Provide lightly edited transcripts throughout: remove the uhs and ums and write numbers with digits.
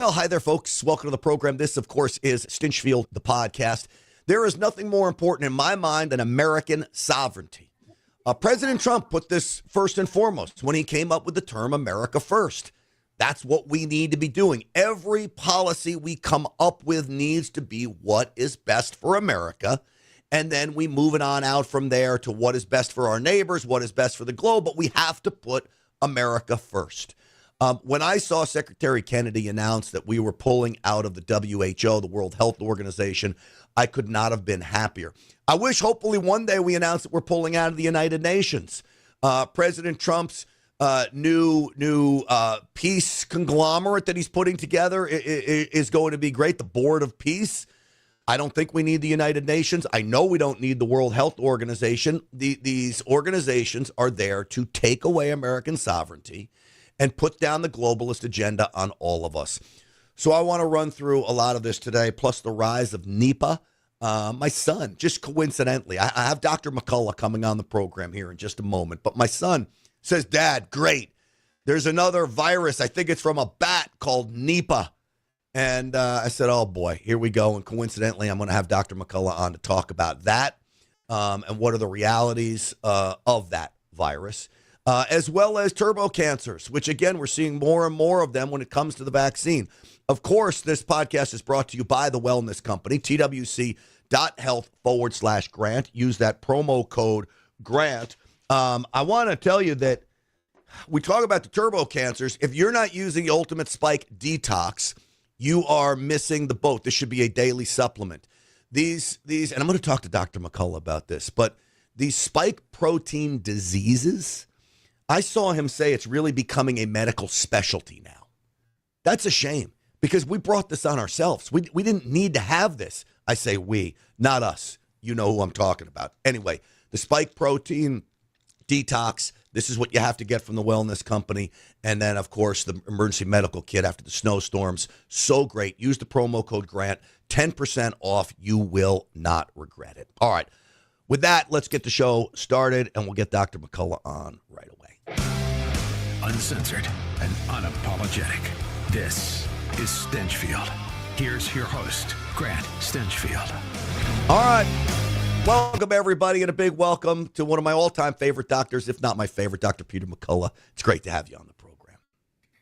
Well, hi there, folks. Welcome to the program. This, of course, is Stinchfield, the podcast. There is nothing more important in my mind than American sovereignty. President Trump put this first and foremost when he came up with the term America First. That's what we need to be doing. Every policy we come up with needs to be what is best for America. And then we move it on out from there to what is best for our neighbors, what is best for the globe. But we have to put America first. When I saw Secretary Kennedy announce that we were pulling out of the WHO, the World Health Organization, I could not have been happier. I wish hopefully one day we announce that we're pulling out of the United Nations. President Trump's new peace conglomerate that he's putting together is going to be great. The Board of Peace. I don't think we need the United Nations. I know we don't need the World Health Organization. These organizations are there to take away American sovereignty and put down the globalist agenda on all of us. So I want to run through a lot of this today, plus the rise of Nipah. My son, just coincidentally, I have Dr. McCullough coming on the program here in just a moment, but my son says, Dad, great. There's another virus. I think it's from a bat called Nipah. And I said, oh, boy, here we go. And coincidentally, I'm going to have Dr. McCullough on to talk about that and what are the realities of that virus. As well as turbo cancers, which, again, we're seeing more and more of them when it comes to the vaccine. Of course, this podcast is brought to you by the Wellness Company, twc.health/grant. Use that promo code GRANT. I want to tell you that we talk about the turbo cancers. If you're not using the Ultimate Spike Detox, you are missing the boat. This should be a daily supplement. These, and I'm going to talk to Dr. McCullough about this, but these spike protein diseases, I saw him say it's really becoming a medical specialty now. That's a shame because we brought this on ourselves. We didn't need to have this. I say we, not us. You know who I'm talking about. Anyway, the spike protein detox, this is what you have to get from the Wellness Company. And then, of course, the emergency medical kit after the snowstorms. So great. Use the promo code GRANT, 10% off. You will not regret it. All right. With that, let's get the show started, and we'll get Dr. McCullough on right away. Uncensored and unapologetic. This is Stinchfield. Here's your host, Grant Stinchfield. All right. Welcome, everybody, and a big welcome to one of my all-time favorite doctors, if not my favorite, Dr. Peter McCullough. It's great to have you on the program.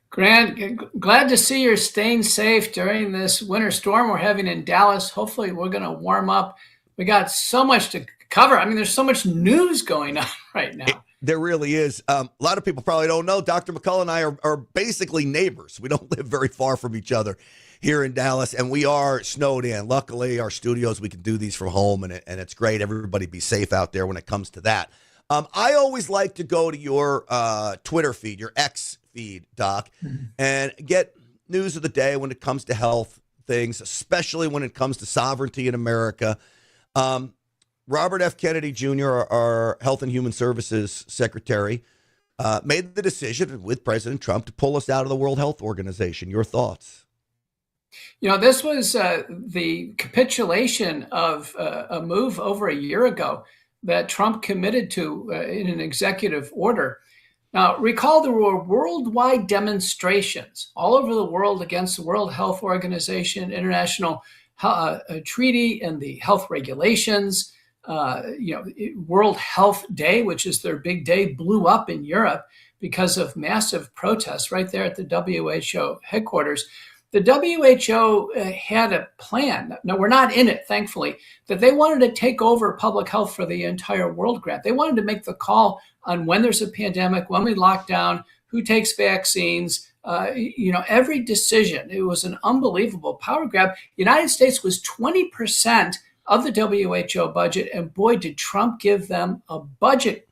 Grant, glad to see you're staying safe during this winter storm we're having in Dallas. Hopefully, we're going to warm up. We got so much to cover. I mean, there's so much news going on right now. There really is. A lot of people probably don't know Dr. McCullough and I are basically neighbors. We don't live very far from each other here in Dallas, and we are snowed in. Luckily, our studios, we can do these from home, and it's great. Everybody be safe out there when it comes to that. I always like to go to your Twitter feed, your X feed, Doc, and get news of the day when it comes to health things, especially when it comes to sovereignty in America. Robert F. Kennedy Jr., our Health and Human Services Secretary, made the decision with President Trump to pull us out of the World Health Organization. Your thoughts? You know, this was the capitulation of a move over a year ago that Trump committed to in an executive order. Now, recall there were worldwide demonstrations all over the world against the World Health Organization, international treaty, and the health regulations. World Health Day, which is their big day, blew up in Europe because of massive protests right there at the WHO headquarters. The WHO had a plan. Now, we're not in it, thankfully, that they wanted to take over public health for the entire world, Grant. They wanted to make the call on when there's a pandemic, when we lock down, who takes vaccines, every decision. It was an unbelievable power grab. The United States was 20% of the WHO budget, and boy, did Trump give them a budget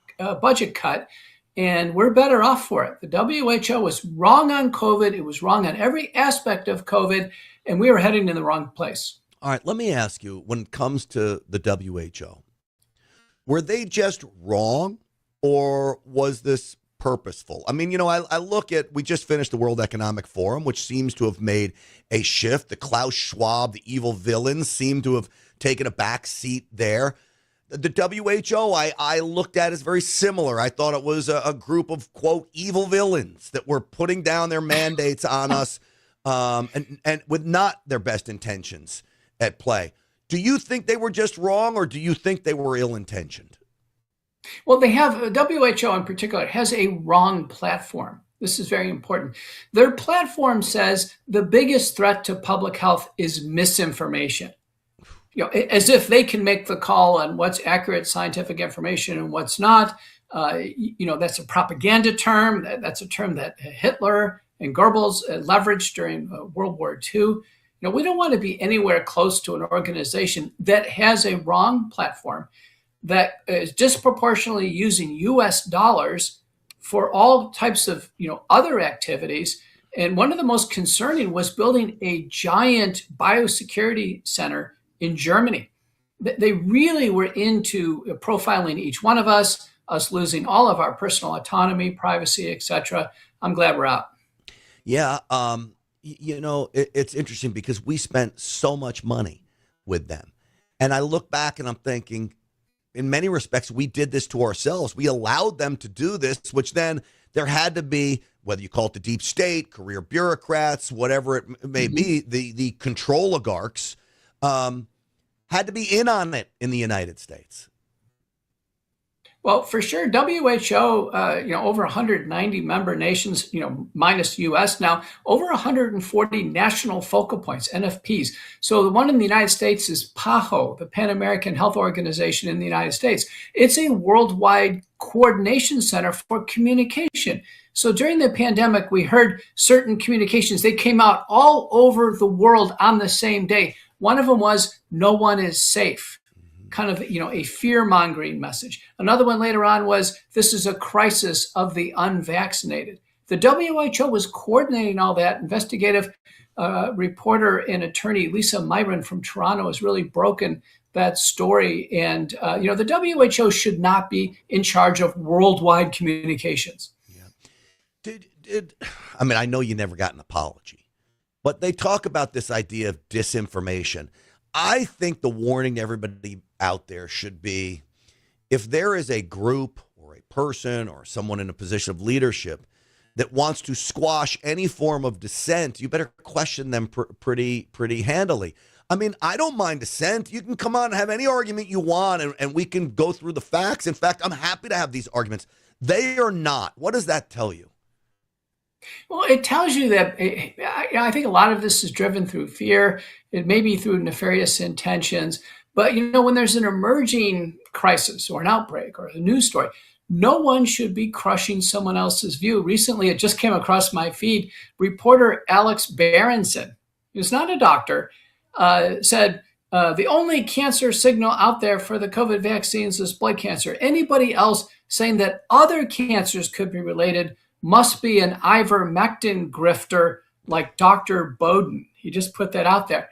cut, and we're better off for it. The WHO was wrong on COVID. It was wrong on every aspect of COVID, and we were heading in the wrong place. All right, let me ask you, when it comes to the WHO, were they just wrong, or was this purposeful? I mean, I look at, we just finished the World Economic Forum, which seems to have made a shift. The Klaus Schwab, the evil villains, seem to have taken a back seat there. The WHO, I looked at as very similar. I thought it was a group of, quote, evil villains that were putting down their mandates on us. and with not their best intentions at play. Do you think they were just wrong, or do you think they were ill-intentioned? Well, they have, WHO in particular, has a wrong platform. This is very important. Their platform says the biggest threat to public health is misinformation. As if they can make the call on what's accurate scientific information and what's not. That's a propaganda term. That's a term that Hitler and Goebbels leveraged during World War II. We don't want to be anywhere close to an organization that has a wrong platform, that is disproportionately using U.S. dollars for all types of other activities. And one of the most concerning was building a giant biosecurity center in Germany. They really were into profiling each one of us losing all of our personal autonomy, privacy, etc. I'm glad we're out. Yeah, it's interesting because we spent so much money with them. And I look back and I'm thinking, in many respects, we did this to ourselves. We allowed them to do this, which then there had to be, whether you call it the deep state, career bureaucrats, whatever it may be, the controlagarchs, had to be in on it in the United States. Well, for sure, WHO, over 190 member nations, minus U.S. now, over 140 national focal points, NFPs. So the one in the United States is PAHO, the Pan American Health Organization in the United States. It's a worldwide coordination center for communication. So during the pandemic, we heard certain communications. They came out all over the world on the same day. One of them was, no one is safe. Kind of, a fear-mongering message. Another one later on was, this is a crisis of the unvaccinated. The WHO was coordinating all that. Investigative reporter and attorney Lisa Myron from Toronto has really broken that story. And, the WHO should not be in charge of worldwide communications. Yeah. I know you never got an apology, but they talk about this idea of disinformation. I think the warning to everybody out there should be, if there is a group or a person or someone in a position of leadership that wants to squash any form of dissent, you better question them pretty handily. I don't mind dissent. You can come on and have any argument you want, and we can go through the facts. In fact, I'm happy to have these arguments. They are not. What does that tell you? Well, it tells you that I think a lot of this is driven through fear. It may be through nefarious intentions. But, when there's an emerging crisis or an outbreak or a news story, no one should be crushing someone else's view. Recently, it just came across my feed. Reporter Alex Berenson, who's not a doctor, said, the only cancer signal out there for the COVID vaccines is blood cancer. Anybody else saying that other cancers could be related must be an ivermectin grifter like Dr. Bowden. He just put that out there.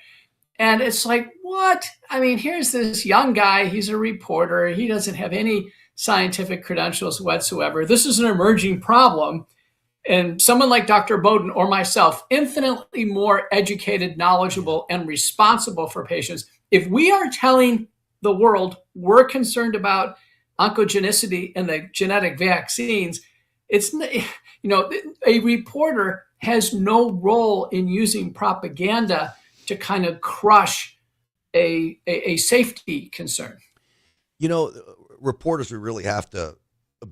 And it's like, what? Here's this young guy. He's a reporter. He doesn't have any scientific credentials whatsoever. This is an emerging problem. And someone like Dr. Bowden or myself, infinitely more educated, knowledgeable, and responsible for patients. If we are telling the world we're concerned about oncogenicity and the genetic vaccines, it's, a reporter has no role in using propaganda to kind of crush a safety concern. Reporters, we really have to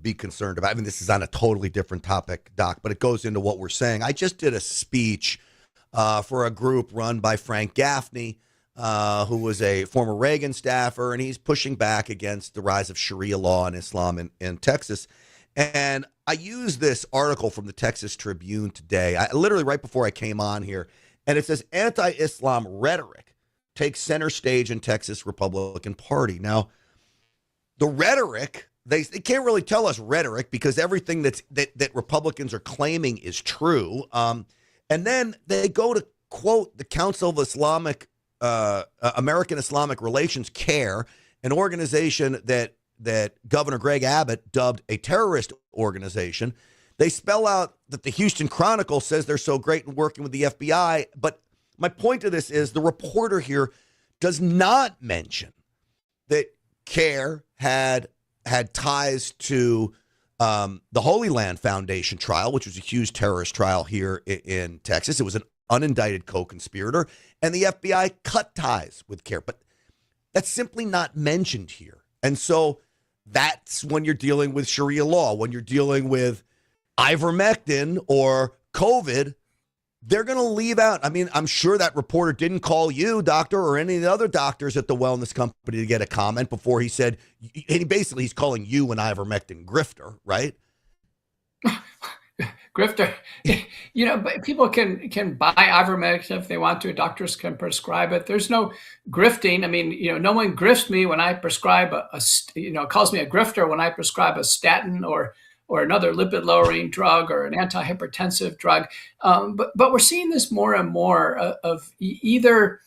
be concerned about. This is on a totally different topic, Doc, but it goes into what we're saying. I just did a speech for a group run by Frank Gaffney, who was a former Reagan staffer, and he's pushing back against the rise of Sharia law and Islam in Texas. And I used this article from the Texas Tribune today, literally right before I came on here, and it says anti-Islam rhetoric takes center stage in Texas Republican Party. Now, the rhetoric, they can't really tell us rhetoric because everything that Republicans are claiming is true. And then they go to quote the Council of American Islamic Relations, CARE, an organization that Governor Greg Abbott dubbed a terrorist organization. They spell out that the Houston Chronicle says they're so great in working with the FBI. But my point to this is the reporter here does not mention that CARE had ties to the Holy Land Foundation trial, which was a huge terrorist trial here in Texas. It was an unindicted co-conspirator, and the FBI cut ties with CARE. But that's simply not mentioned here. And so that's when you're dealing with Sharia law, when you're dealing with ivermectin or COVID, they're going to leave out. I mean, I'm sure that reporter didn't call you, doctor, or any of the other doctors at the wellness company to get a comment before he said, and he's calling you an ivermectin grifter, right? Grifter, but people can buy ivermectin if they want to. Doctors can prescribe it. There's no grifting. I mean, no one grifts me when I prescribe calls me a grifter when I prescribe a statin or another lipid-lowering drug or an antihypertensive drug. But we're seeing this more and more of either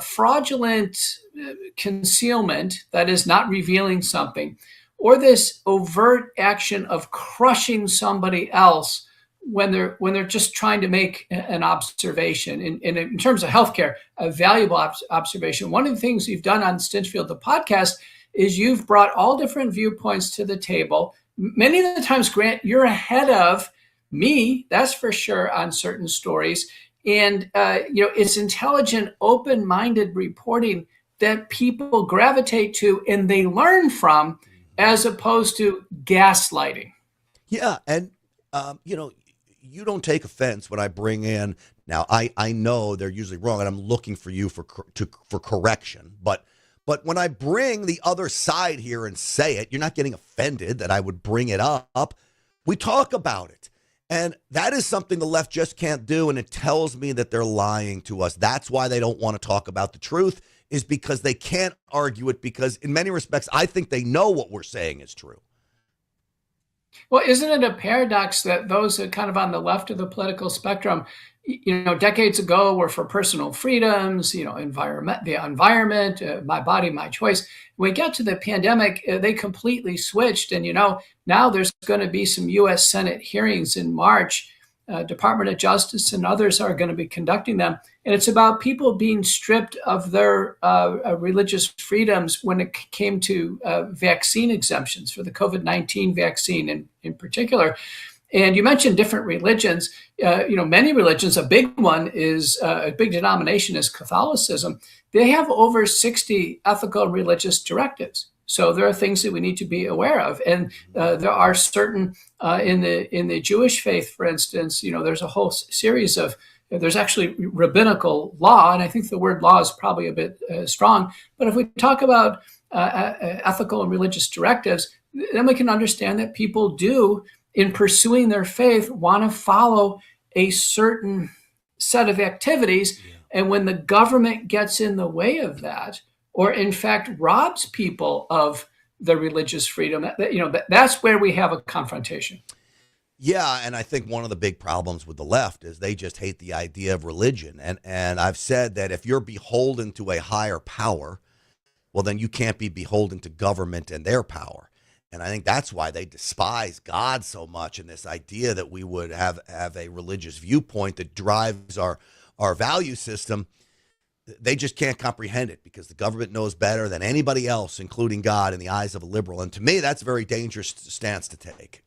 fraudulent concealment, that is not revealing something, or this overt action of crushing somebody else when they're just trying to make an observation. In terms of healthcare, a valuable observation. One of the things you've done on Stinchfield, the podcast, is you've brought all different viewpoints to the table. Many of the times, Grant, you're ahead of me, that's for sure, on certain stories. And, it's intelligent, open-minded reporting that people gravitate to and they learn from, as opposed to gaslighting. Yeah. And, you don't take offense when I bring in, now I know they're usually wrong and I'm looking for you for correction, but when I bring the other side here and say it, you're not getting offended that I would bring it up. We talk about it. And that is something the left just can't do. And it tells me that they're lying to us. That's why they don't want to talk about the truth, is because they can't argue it, because in many respects, I think they know what we're saying is true. Well, isn't it a paradox that those that kind of on the left of the political spectrum, decades ago were for personal freedoms, the environment, my body, my choice. When we got to the pandemic, they completely switched. And, now there's going to be some U.S. Senate hearings in March. Department of Justice and others are going to be conducting them. And it's about people being stripped of their religious freedoms when it came to vaccine exemptions for the COVID-19 vaccine in particular. And you mentioned different religions. Many religions, a big one is a big denomination is Catholicism. They have over 60 ethical and religious directives. So there are things that we need to be aware of. And there are certain in the Jewish faith, for instance, there's a whole series of, there's actually rabbinical law. And I think the word law is probably a bit strong. But if we talk about ethical and religious directives, then we can understand that people do, in pursuing their faith, want to follow a certain set of activities. Yeah. And when the government gets in the way of that, or in fact robs people of their religious freedom, that's where we have a confrontation. Yeah, and I think one of the big problems with the left is they just hate the idea of religion. And I've said that if you're beholden to a higher power, well, then you can't be beholden to government and their power. And I think that's why they despise God so much, and this idea that we would have a religious viewpoint that drives our value system. They just can't comprehend it, because the government knows better than anybody else, including God, in the eyes of a liberal. And to me, that's a very dangerous stance to take.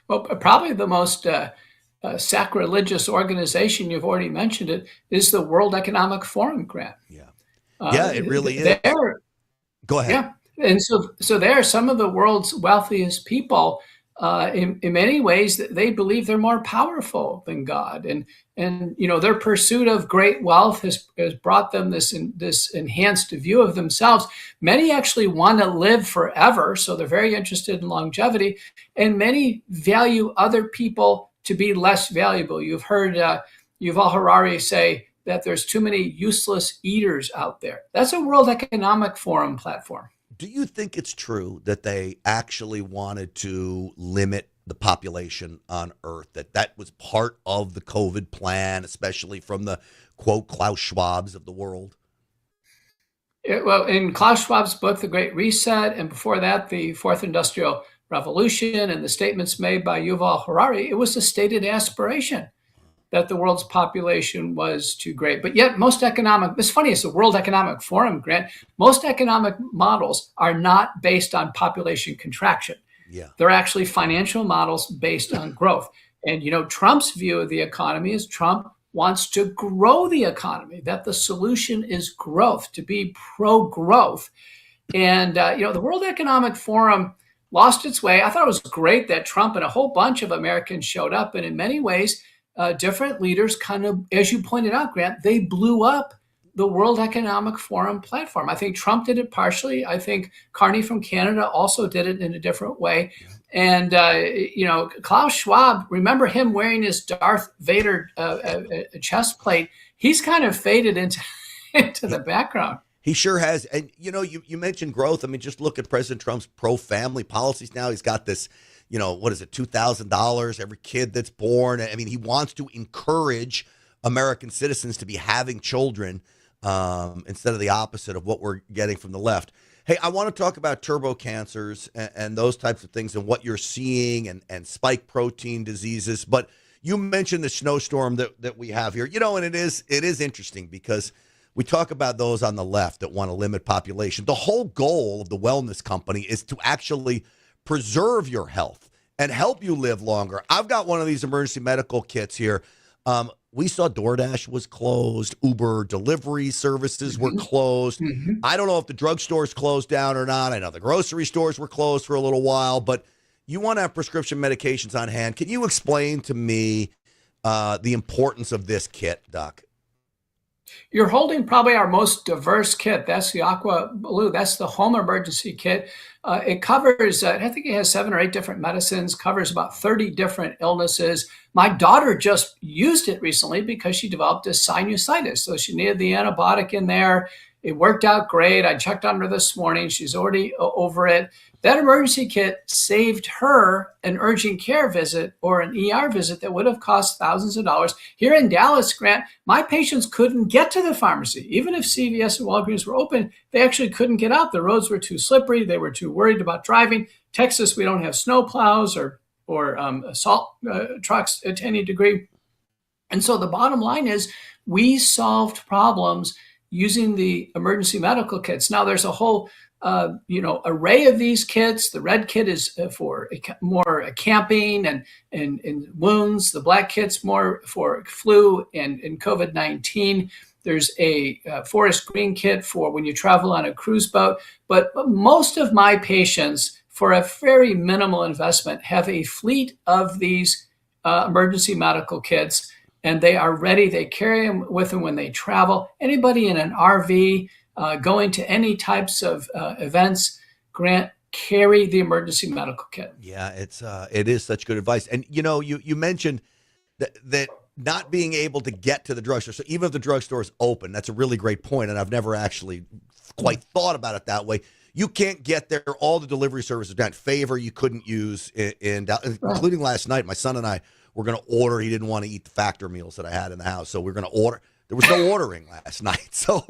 Well, probably the most sacrilegious organization, you've already mentioned it, is the World Economic Forum, Grant. Yeah, it really is. Go ahead. Yeah. And so there are some of the world's wealthiest people. In many ways, they believe they're more powerful than God, and their pursuit of great wealth has brought them this enhanced view of themselves. Many actually want to live forever, so they're very interested in longevity, and many value other people to be less valuable. You've heard Yuval Harari say that there's too many useless eaters out there. That's a World Economic Forum platform. Do you think it's true that they actually wanted to limit the population on Earth, that was part of the COVID plan, especially from the, quote, Klaus Schwabs of the world? Well, in Klaus Schwab's book, The Great Reset, and before that, the Fourth Industrial Revolution, and the statements made by Yuval Harari, it was a stated aspiration that the world's population was too great. But yet it's funny, it's the World Economic Forum, Grant. Most economic models are not based on population contraction. Yeah. They're actually financial models based on growth. And, Trump's view of the economy is Trump wants to grow the economy, that the solution is growth, to be pro-growth. And, the World Economic Forum lost its way. I thought it was great that Trump and a whole bunch of Americans showed up. And in many ways, different leaders kind of, as you pointed out, Grant, they blew up the World Economic Forum platform. I think Trump did it partially. I think Carney from Canada also did it in a different way. And, Klaus Schwab, remember him wearing his Darth Vader chest plate? He's kind of faded into the background. He sure has. And, you mentioned growth. I mean, just look at President Trump's pro-family policies now. He's got this, what is it, $2,000 every kid that's born. I mean, he wants to encourage American citizens to be having children instead of the opposite of what we're getting from the left. Hey, I want to talk about turbo cancers and those types of things and what you're seeing and spike protein diseases. But you mentioned the snowstorm that we have here, and it is interesting because we talk about those on the left that want to limit population. The whole goal of the wellness company is to actually preserve your health and help you live longer. I've got one of these emergency medical kits here. We saw DoorDash was closed. Uber delivery services were closed. I don't know if the drugstores closed down or not. I know the grocery stores were closed for a little while, but you want to have prescription medications on hand. Can you explain to me the importance of this kit, Doc? You're holding probably our most diverse kit. That's the Aqua Blue. That's the home emergency kit. It covers, I think it has 7 or 8 different medicines, covers about 30 different illnesses. My daughter just used it recently because she developed a sinusitis. So she needed the antibiotic in there. It worked out great. I checked on her this morning. She's already over it. That emergency kit saved her an urgent care visit or an ER visit that would have cost thousands of dollars. Here in Dallas, Grant, my patients couldn't get to the pharmacy. Even if CVS and Walgreens were open, they actually couldn't get out. The roads were too slippery. They were too worried about driving. Texas, we don't have snow plows or salt trucks to any degree. And so the bottom line is we solved problems using the emergency medical kits. Now there's a whole array of these kits. The red kit is for more camping and wounds. The black kit's more for flu and COVID-19. There's a forest green kit for when you travel on a cruise boat. But most of my patients, for a very minimal investment, have a fleet of these emergency medical kits, and they are ready. They carry them with them when they travel. Anybody in an RV, going to any types of events, Grant, carry the emergency medical kit. Yeah, it is such good advice. And you mentioned that not being able to get to the drugstore. So even if the drugstore is open, that's a really great point, and I've never actually quite thought about it that way. You can't get there. All the delivery services down. Favor you couldn't use including last night. My son and I were going to order. He didn't want to eat the factor meals that I had in the house, so we were going to order. There was no ordering last night, so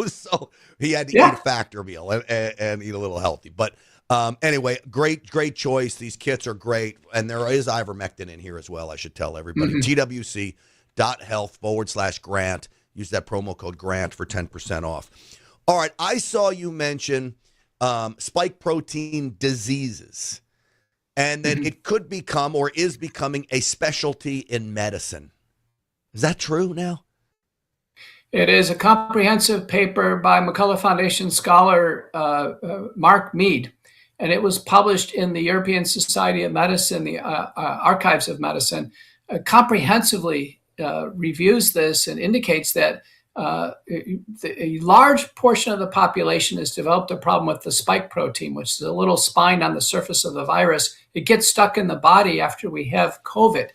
he had to eat a factor meal and eat a little healthy. But anyway, great choice. These kits are great, and there is ivermectin in here as well. I should tell everybody. TWC.health/Grant. Use that promo code Grant for 10% off. All right, I saw you mention spike protein diseases, and that it could become or is becoming a specialty in medicine. Is that true now? It is a comprehensive paper by McCullough Foundation scholar Mark Mead, and it was published in the European Society of Medicine, the Archives of Medicine. Comprehensively reviews this and indicates that a large portion of the population has developed a problem with the spike protein, which is a little spine on the surface of the virus. It gets stuck in the body after we have COVID.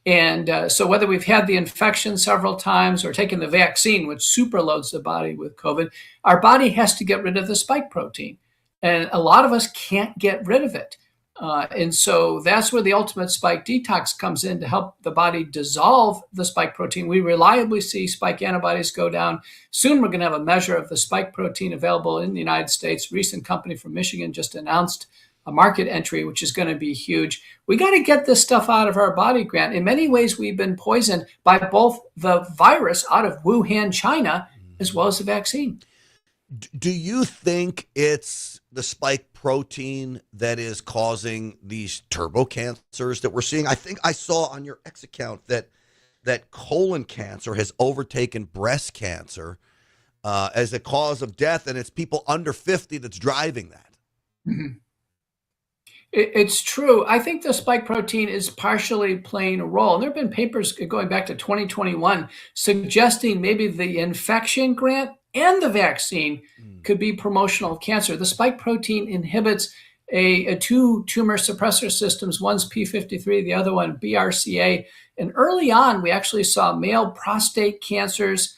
And so whether we've had the infection several times or taken the vaccine, which superloads the body with COVID, our body has to get rid of the spike protein. And a lot of us can't get rid of it. And so that's where the ultimate spike detox comes in to help the body dissolve the spike protein. We reliably see spike antibodies go down. Soon we're going to have a measure of the spike protein available in the United States. A recent company from Michigan just announced a market entry, which is going to be huge. We got to get this stuff out of our body, Grant. In many ways, we've been poisoned by both the virus out of Wuhan, China, as well as the vaccine. Do you think it's the spike protein that is causing these turbo cancers that we're seeing? I think I saw on your X account that that colon cancer has overtaken breast cancer as a cause of death, and it's people under 50 that's driving that. Mm-hmm. It's true. I think the spike protein is partially playing a role. And there have been papers going back to 2021 suggesting maybe the infection, Grant, and the vaccine could be promotional of cancer. The spike protein inhibits a two tumor suppressor systems. One's P53, the other one BRCA. And early on, we actually saw male prostate cancers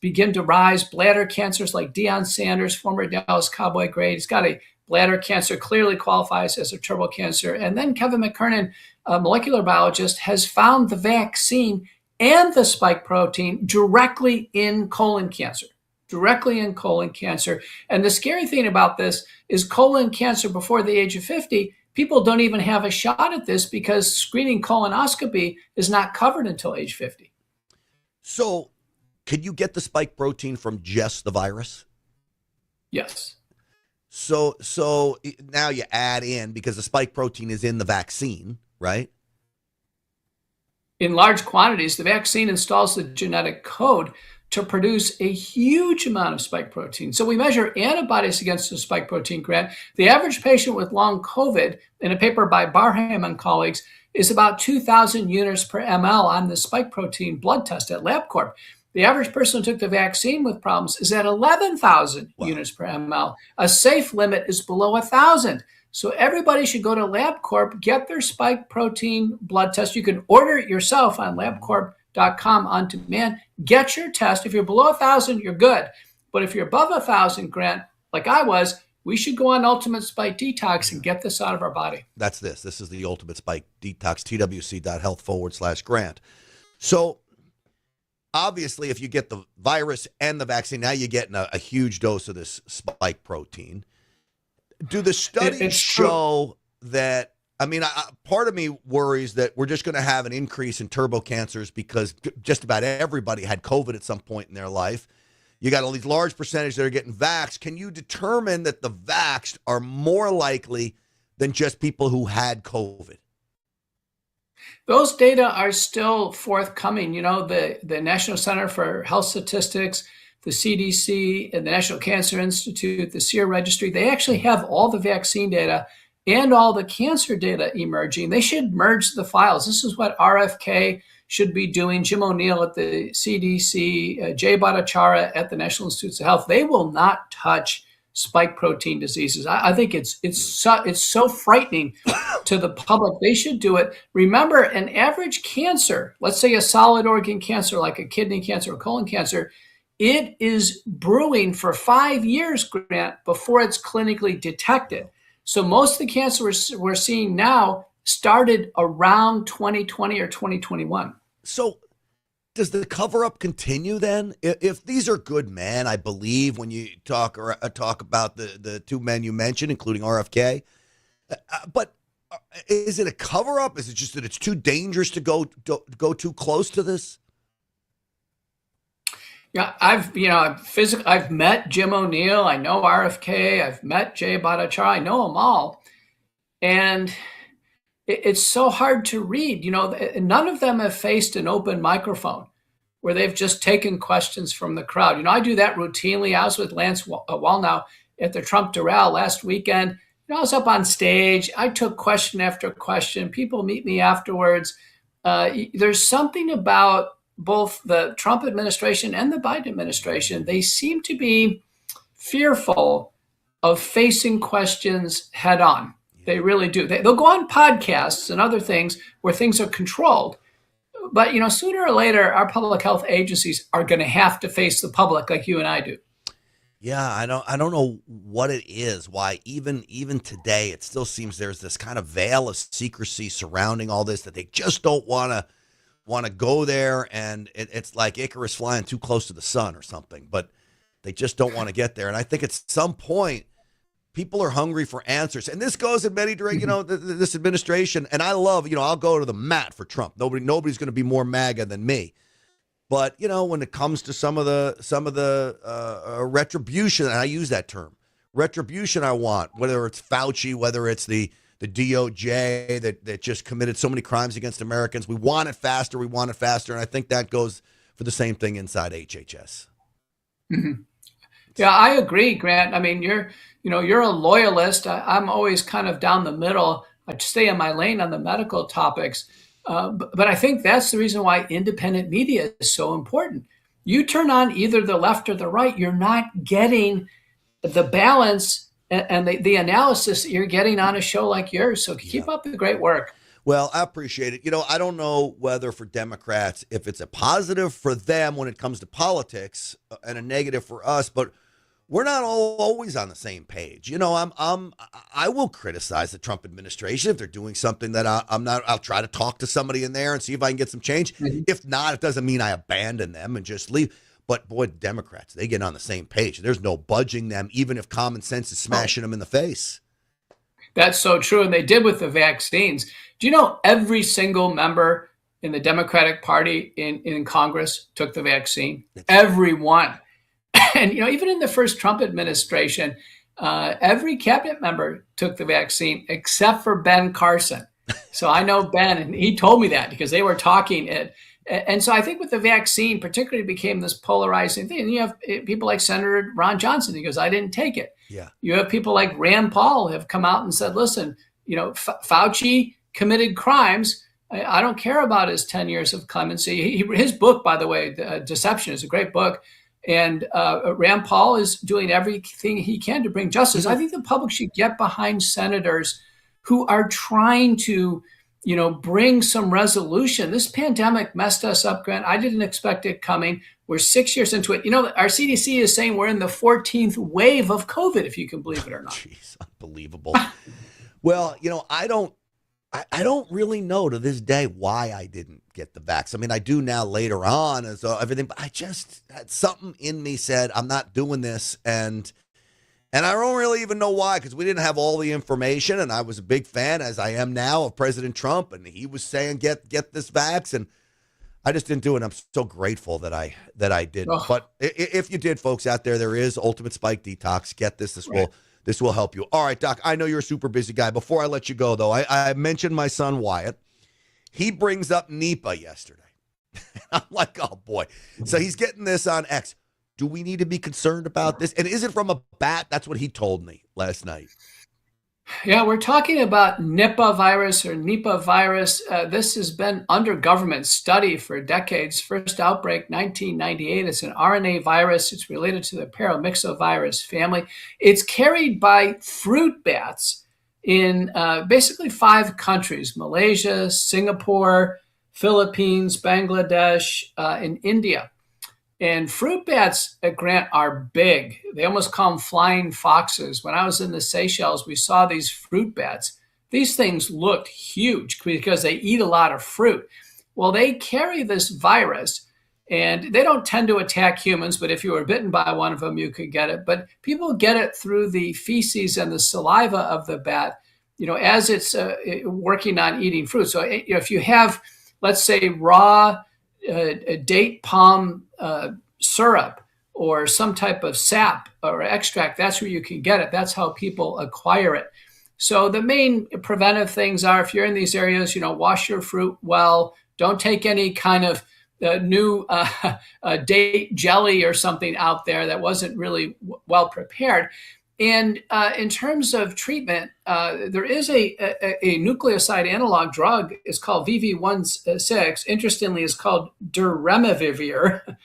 begin to rise, bladder cancers like Deion Sanders, former Dallas Cowboy great. He's got a bladder cancer, clearly qualifies as a turbo cancer. And then Kevin McKernan, a molecular biologist, has found the vaccine and the spike protein directly in colon cancer. And the scary thing about this is colon cancer before the age of 50, people don't even have a shot at this because screening colonoscopy is not covered until age 50. So could you get the spike protein from just the virus? Yes. So now you add in, because the spike protein is in the vaccine, right? In large quantities, the vaccine installs the genetic code to produce a huge amount of spike protein. So we measure antibodies against the spike protein, Grant. The average patient with long COVID, in a paper by Barham and colleagues, is about 2,000 units per ml on the spike protein blood test at LabCorp. The average person who took the vaccine with problems is at 11,000 units per ml. A safe limit is below 1,000. So everybody should go to LabCorp, get their spike protein blood test. You can order it yourself on labcorp.com on demand. Get your test. If you're below 1,000, you're good. But if you're above 1,000, Grant, like I was, we should go on Ultimate Spike Detox and get this out of our body. That's this. This is the Ultimate Spike Detox, twc.health/Grant. So obviously, if you get the virus and the vaccine, now you're getting a huge dose of this spike protein. Do the studies show that, I mean, part of me worries that we're just going to have an increase in turbo cancers because just about everybody had COVID at some point in their life. You got all these large percentage that are getting vaxxed. Can you determine that the vaxxed are more likely than just people who had COVID? Those data are still forthcoming. You know, the National Center for Health Statistics, the CDC, and the National Cancer Institute, the SEER Registry, they actually have all the vaccine data and all the cancer data emerging. They should merge the files. This is what RFK should be doing. Jim O'Neill at the CDC, Jay Bhattacharya at the National Institutes of Health. They will not touch spike protein diseases. I think it's so frightening to the public. They should do it. Remember, an average cancer, let's say a solid organ cancer like a kidney cancer or colon cancer, it is brewing for 5 years, Grant, before it's clinically detected. So most of the cancer we're seeing now started around 2020 or 2021. So does the cover-up continue then? If these are good men, I believe, when you talk about the two men you mentioned, including RFK, but is it a cover-up? Is it just that it's too dangerous to go too close to this? Yeah, I've met Jim O'Neill. I know RFK. I've met Jay Bhattacharya. I know them all, and it's so hard to read. You know, none of them have faced an open microphone where they've just taken questions from the crowd. You know, I do that routinely. I was with Lance Wallnau at the Trump Doral last weekend. You know, I was up on stage. I took question after question. People meet me afterwards. There's something about both the Trump administration and the Biden administration. They seem to be fearful of facing questions head on. They really do. They'll go on podcasts and other things where things are controlled. But, you know, sooner or later, our public health agencies are going to have to face the public like you and I do. Yeah, I don't know what it is, why even today it still seems there's this kind of veil of secrecy surrounding all this, that they just don't want to go there, and it's like Icarus flying too close to the sun or something, but they just don't want to get there. And I think at some point, people are hungry for answers. And this goes in many directions, you know, this administration. And I love, you know, I'll go to the mat for Trump. Nobody's going to be more MAGA than me. But, you know, when it comes to some of the retribution, and I use that term, retribution I want, whether it's Fauci, whether it's the the DOJ that just committed so many crimes against Americans. We want it faster. We want it faster. And I think that goes for the same thing inside HHS. Mm-hmm. Yeah, I agree, Grant. I mean, you're a loyalist. I'm always kind of down the middle. I stay in my lane on the medical topics. But I think that's the reason why independent media is so important. You turn on either the left or the right, you're not getting the balance and the analysis that you're getting on a show like yours. So keep up the great work. Well, I appreciate it. I don't know whether for Democrats, if it's a positive for them when it comes to politics and a negative for us, but we're not always on the same page. I will criticize the Trump administration if they're doing something that I'm not. I'll try to talk to somebody in there and see if I can get some change. Mm-hmm. If not, it doesn't mean I abandon them and just leave. But boy, Democrats, they get on the same page. There's no budging them, even if common sense is smashing them in the face. That's so true. And they did with the vaccines. Do you know every single member in the Democratic Party in Congress took the vaccine? Everyone. And, even in the first Trump administration, every cabinet member took the vaccine except for Ben Carson. So I know Ben, and he told me that because they were talking it. And so I think with the vaccine, particularly became this polarizing thing. And you have people like Senator Ron Johnson. He goes, I didn't take it. Yeah. You have people like Rand Paul have come out and said, listen, Fauci committed crimes. I don't care about his 10 years of clemency. His book, by the way, Deception, is a great book. And Rand Paul is doing everything he can to bring justice. I think the public should get behind senators who are trying to, bring some resolution. This pandemic messed us up, Grant. I didn't expect it coming. We're 6 years into it. Our CDC is saying we're in the 14th wave of COVID, if you can believe it or not. Jeez, unbelievable. Well, I don't really know to this day why I didn't get the vax. I mean, I do now later on as everything, but I just had something in me said, I'm not doing this. And I don't really even know why, because we didn't have all the information. And I was a big fan, as I am now, of President Trump. And he was saying, get this vax. And I just didn't do it. I'm so grateful that I didn't. Oh. But if you did, folks out there, there is Ultimate Spike Detox. Get this. This will help you. All right, Doc, I know you're a super busy guy. Before I let you go, though, I mentioned my son, Wyatt. He brings up Nipah yesterday. I'm like, oh, boy. So he's getting this on X. Do we need to be concerned about this? And is it from a bat? That's what he told me last night. Yeah, we're talking about Nipah virus or Nipah virus. This has been under government study for decades. First outbreak, 1998. It's an RNA virus. It's related to the paramyxovirus family. It's carried by fruit bats in basically 5 countries: Malaysia, Singapore, Philippines, Bangladesh, and India. And fruit bats, Grant, are big. They almost call them flying foxes. When I was in the Seychelles, we saw these fruit bats. These things looked huge because they eat a lot of fruit. Well, they carry this virus, and they don't tend to attack humans, but if you were bitten by one of them, you could get it. But people get it through the feces and the saliva of the bat, as it's working on eating fruit. So if you have, let's say, raw date palm syrup or some type of sap or extract, that's where you can get it. That's how people acquire it. So the main preventive things are, if you're in these areas, wash your fruit well. Don't take any kind of new date jelly or something out there that wasn't really well prepared. And in terms of treatment, there is a nucleoside analog drug. It's called VV16. Interestingly, it's called Duremivir,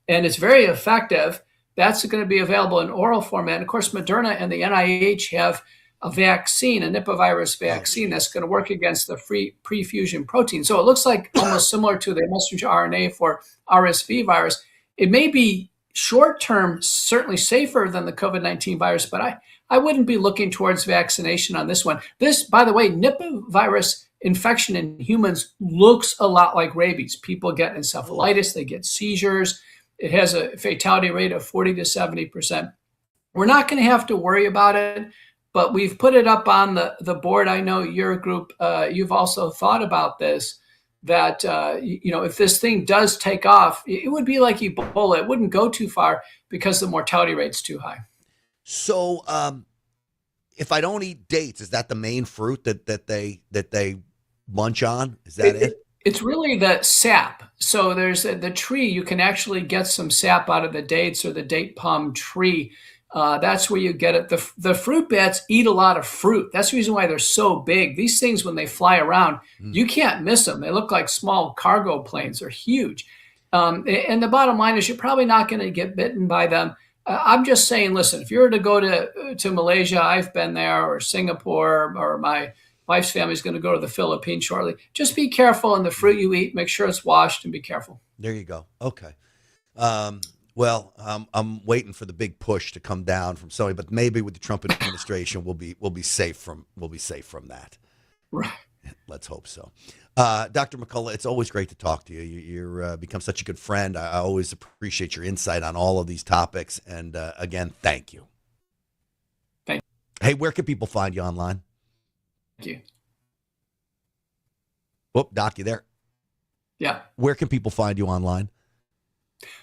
and it's very effective. That's going to be available in oral format. And of course, Moderna and the NIH have a vaccine, a Nipah virus vaccine, that's going to work against the pre-fusion protein. So it looks like almost similar to the messenger RNA for RSV virus. It may be short-term, certainly safer than the COVID-19 virus, but I wouldn't be looking towards vaccination on this one. This, by the way, Nipah virus infection in humans looks a lot like rabies. People get encephalitis, they get seizures. It has a fatality rate of 40 to 70%. We're not going to have to worry about it, but we've put it up on the board. I know your group, you've also thought about this, that, if this thing does take off, it would be like Ebola. It wouldn't go too far because the mortality rate's too high. So if I don't eat dates, is that the main fruit that they munch on? Is that it? It's really the sap. So there's the tree. You can actually get some sap out of the dates or the date palm tree. That's where you get it. The fruit bats eat a lot of fruit. That's the reason why they're so big. These things, when they fly around, you can't miss them. They look like small cargo planes. They're huge. And the bottom line is you're probably not going to get bitten by them. I'm just saying, listen, if you were to go to Malaysia, I've been there, or Singapore, or my wife's family is going to go to the Philippines shortly. Just be careful in the fruit you eat. Make sure it's washed and be careful. There you go. Okay. Well, I'm waiting for the big push to come down from somebody, but maybe with the Trump administration, we'll be safe from that. Right. Let's hope so. Dr. McCullough, it's always great to talk to you. You're become such a good friend. I always appreciate your insight on all of these topics. And again, thank you. Thank you. Hey, where can people find you online? Thank you. Oh, Doc, you there? Yeah. Where can people find you online?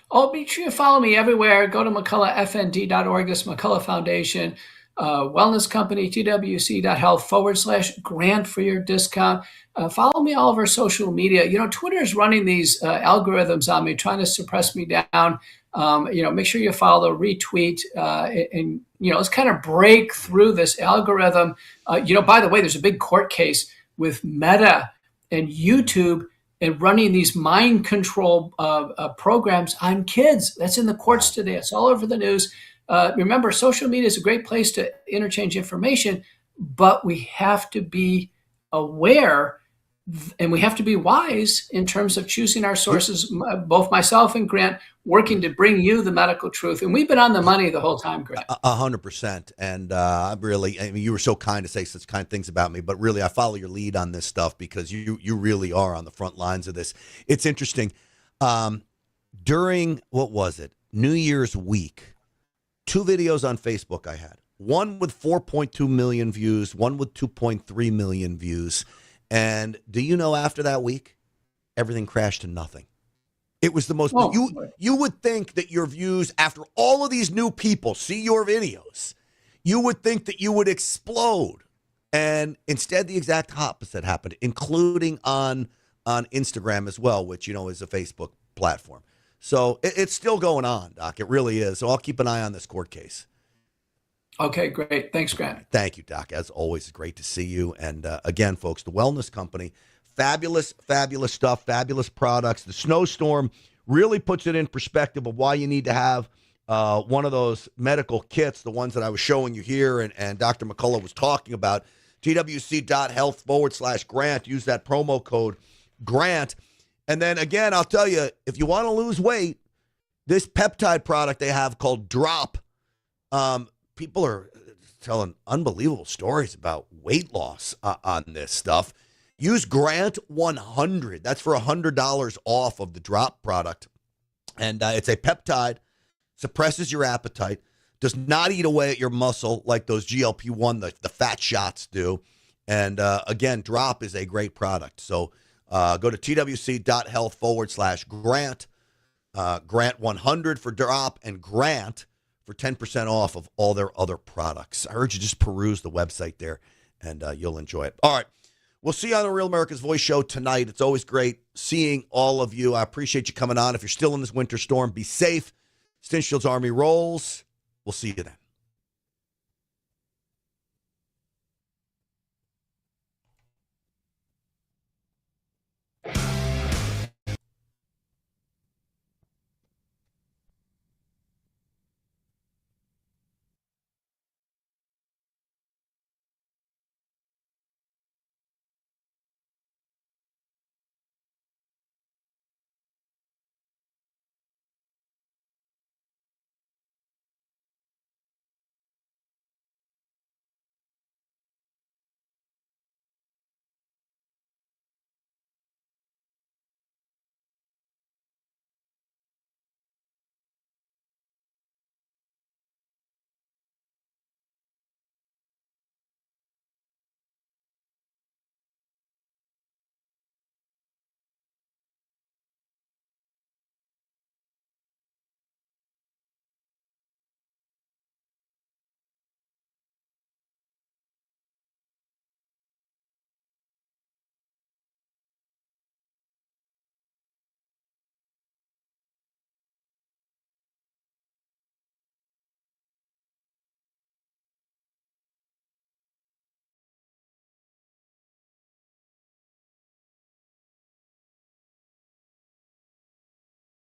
Oh, be sure you follow me everywhere. Go to McCulloughFND.org. This McCullough Foundation, wellness company, twc.health/grant for your discount. Follow me all over social media. Twitter is running these algorithms on me, trying to suppress me down. Make sure you follow, retweet, and let's kind of break through this algorithm. By the way, there's a big court case with Meta and YouTube and running these mind control programs on kids. That's in the courts today. It's all over the news. Remember, social media is a great place to interchange information, but we have to be aware and we have to be wise in terms of choosing our sources. Both myself and Grant working to bring you the medical truth. And we've been on the money the whole time, Grant. 100%. And you were so kind to say such kind things about me, but really I follow your lead on this stuff because you really are on the front lines of this. It's interesting. During, what was it? New Year's week, 2 videos on Facebook I had. One with 4.2 million views, one with 2.3 million views. And do you know, after that week, everything crashed to nothing. It was the most, you would think that your views, after all of these new people see your videos, you would think that you would explode. And instead, the exact opposite happened, including on Instagram as well, which, is a Facebook platform. So it's still going on, Doc. It really is. So I'll keep an eye on this court case. Okay, great. Thanks, Grant. Thank you, Doc. As always, it's great to see you. And again, folks, the Wellness Company, fabulous, fabulous stuff, fabulous products. The snowstorm really puts it in perspective of why you need to have one of those medical kits, the ones that I was showing you here and Dr. McCullough was talking about, twc.health/grant. Use that promo code GRANT. And then, again, I'll tell you, if you want to lose weight, this peptide product they have called Drop, people are telling unbelievable stories about weight loss on this stuff. Use Grant 100. That's for $100 off of the Drop product. And it's a peptide, suppresses your appetite, does not eat away at your muscle like those GLP-1, the fat shots do. And again, Drop is a great product. So go to twc.health/grant, Grant 100 for Drop, and Grant for 10% off of all their other products. I urge you just peruse the website there, and you'll enjoy it. All right. We'll see you on the Real America's Voice show tonight. It's always great seeing all of you. I appreciate you coming on. If you're still in this winter storm, be safe. Stinchfield's Army rolls. We'll see you then.